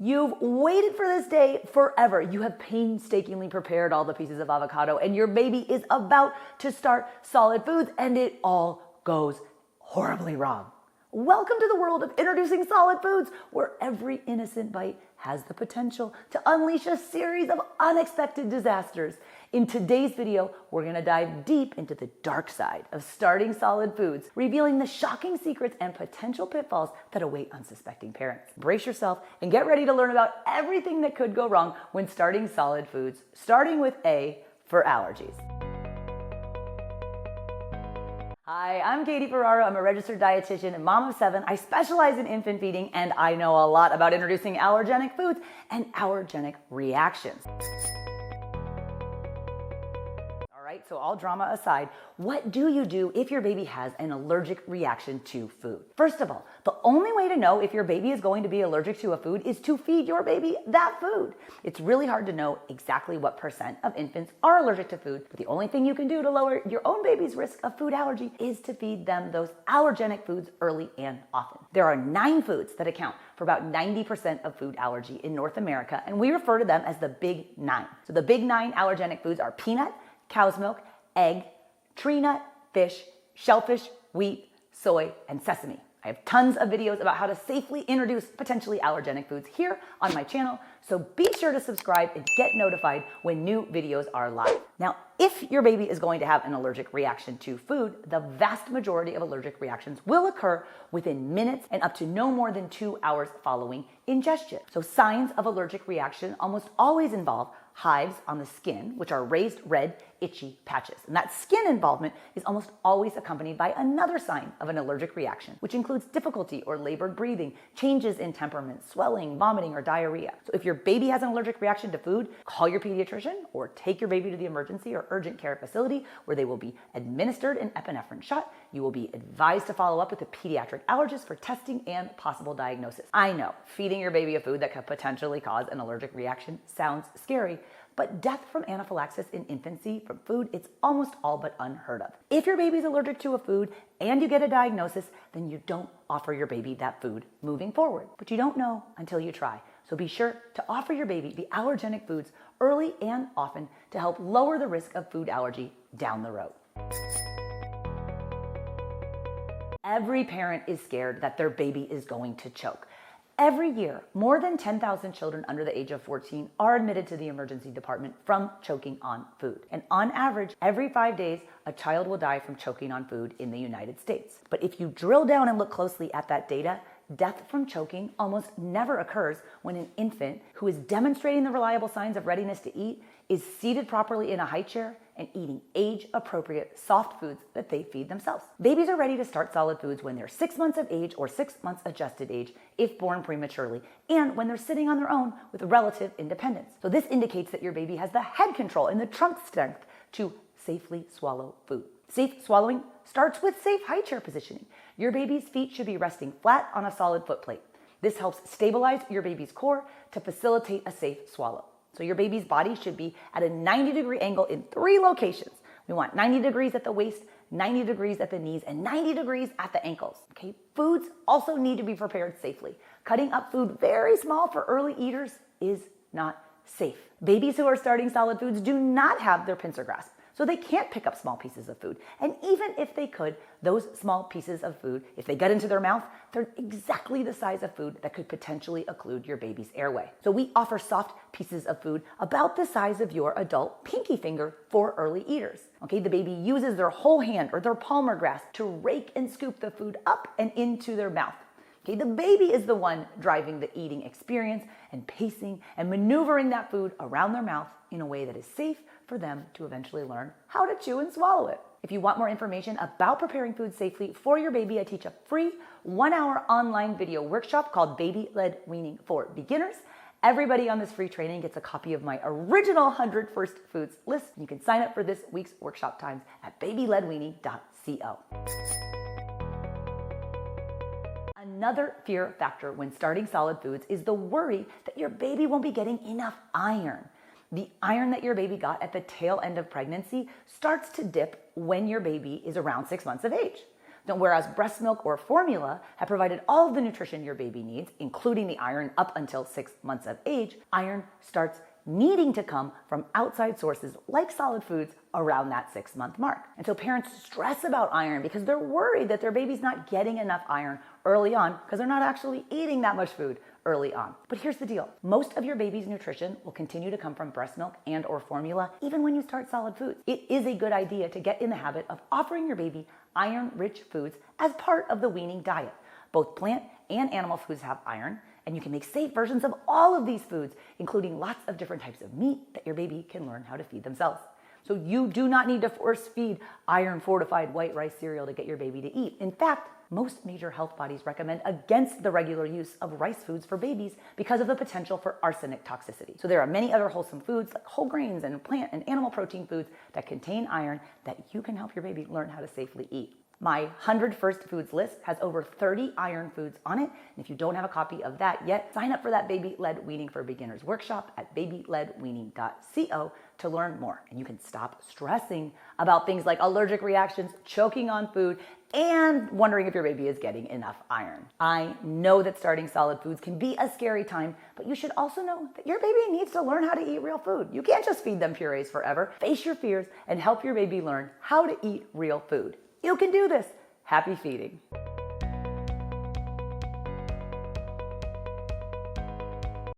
You've waited for this day forever. You have painstakingly prepared all the pieces of avocado and your baby is about to start solid foods and it all goes horribly wrong. Welcome to the world of introducing solid foods, where every innocent bite has the potential to unleash a series of unexpected disasters. In today's video, we're gonna dive deep into the dark side of starting solid foods, revealing the shocking secrets and potential pitfalls that await unsuspecting parents. Brace yourself and get ready to learn about everything that could go wrong when starting solid foods, starting with A for allergies. Hi, I'm Katie Ferraro. I'm a registered dietitian and mom of 7. I specialize in infant feeding and I know a lot about introducing allergenic foods and allergenic reactions. So all drama aside, what do you do if your baby has an allergic reaction to food? First of all, the only way to know if your baby is going to be allergic to a food is to feed your baby that food. It's really hard to know exactly what % of infants are allergic to food, but the only thing you can do to lower your own baby's risk of food allergy is to feed them those allergenic foods early and often. There are 9 foods that account for about 90% of food allergy in North America, and we refer to them as the Big 9. So the Big 9 allergenic foods are peanut, cow's milk, egg, tree nut, fish, shellfish, wheat, soy, and sesame. I have tons of videos about how to safely introduce potentially allergenic foods here on my channel, so be sure to subscribe and get notified when new videos are live. Now, if your baby is going to have an allergic reaction to food, the vast majority of allergic reactions will occur within minutes and up to no more than 2 hours following ingestion. So signs of allergic reaction almost always involve hives on the skin, which are raised red, itchy patches. And that skin involvement is almost always accompanied by another sign of an allergic reaction, which includes difficulty or labored breathing, changes in temperament, swelling, vomiting, or diarrhea. So if your baby has an allergic reaction to food, call your pediatrician or take your baby to the emergency or urgent care facility where they will be administered an epinephrine shot. You will be advised to follow up with a pediatric allergist for testing and possible diagnosis. I know feeding your baby a food that could potentially cause an allergic reaction sounds scary, but death from anaphylaxis in infancy from food, it's almost all but unheard of. If your baby's allergic to a food and you get a diagnosis, then you don't offer your baby that food moving forward. But you don't know until you try. So be sure to offer your baby the allergenic foods early and often to help lower the risk of food allergy down the road. Every parent is scared that their baby is going to choke. Every year, more than 10,000 children under the age of 14 are admitted to the emergency department from choking on food. And on average, every 5 days, a child will die from choking on food in the United States. But if you drill down and look closely at that data, death from choking almost never occurs when an infant who is demonstrating the reliable signs of readiness to eat is seated properly in a high chair and eating age-appropriate soft foods that they feed themselves. Babies are ready to start solid foods when they're 6 months of age or 6 months adjusted age if born prematurely, and when they're sitting on their own with relative independence. So this indicates that your baby has the head control and the trunk strength to safely swallow food. Safe swallowing starts with safe high chair positioning. Your baby's feet should be resting flat on a solid foot plate. This helps stabilize your baby's core to facilitate a safe swallow. So your baby's body should be at a 90-degree angle in 3 locations. We want 90 degrees at the waist, 90 degrees at the knees, and 90 degrees at the ankles. Okay? Foods also need to be prepared safely. Cutting up food very small for early eaters is not safe. Babies who are starting solid foods do not have their pincer grasp, so they can't pick up small pieces of food. And even if they could, those small pieces of food, if they get into their mouth, they're exactly the size of food that could potentially occlude your baby's airway. So we offer soft pieces of food about the size of your adult pinky finger for early eaters. Okay, the baby uses their whole hand or their palmar grasp to rake and scoop the food up and into their mouth. Okay, the baby is the one driving the eating experience and pacing and maneuvering that food around their mouth in a way that is safe for them to eventually learn how to chew and swallow it. If you want more information about preparing food safely for your baby, I teach a free 1-hour online video workshop called Baby-Led Weaning for Beginners. Everybody on this free training gets a copy of my original 100 First Foods list. You can sign up for this week's workshop times at babyledweaning.co. Another fear factor when starting solid foods is the worry that your baby won't be getting enough iron. The iron that your baby got at the tail end of pregnancy starts to dip when your baby is around 6 months of age. Whereas breast milk or formula have provided all of the nutrition your baby needs, including the iron up until 6 months of age, iron starts needing to come from outside sources like solid foods around that 6-month mark. And so parents stress about iron because they're worried that their baby's not getting enough iron early on because they're not actually eating that much food early on. But here's the deal. Most of your baby's nutrition will continue to come from breast milk and or formula even when you start solid foods. It is a good idea to get in the habit of offering your baby iron-rich foods as part of the weaning diet. Both plant and animal foods have iron, and you can make safe versions of all of these foods, including lots of different types of meat that your baby can learn how to feed themselves. So you do not need to force feed iron-fortified white rice cereal to get your baby to eat. In fact, most major health bodies recommend against the regular use of rice foods for babies because of the potential for arsenic toxicity. So there are many other wholesome foods like whole grains and plant and animal protein foods that contain iron that you can help your baby learn how to safely eat. My 100 First Foods list has over 30 iron foods on it. And if you don't have a copy of that yet, sign up for that Baby-Led Weaning for Beginners workshop at babyledweaning.co to learn more. And you can stop stressing about things like allergic reactions, choking on food, and wondering if your baby is getting enough iron. I know that starting solid foods can be a scary time, but you should also know that your baby needs to learn how to eat real food. You can't just feed them purees forever. Face your fears and help your baby learn how to eat real food. You can do this. Happy feeding.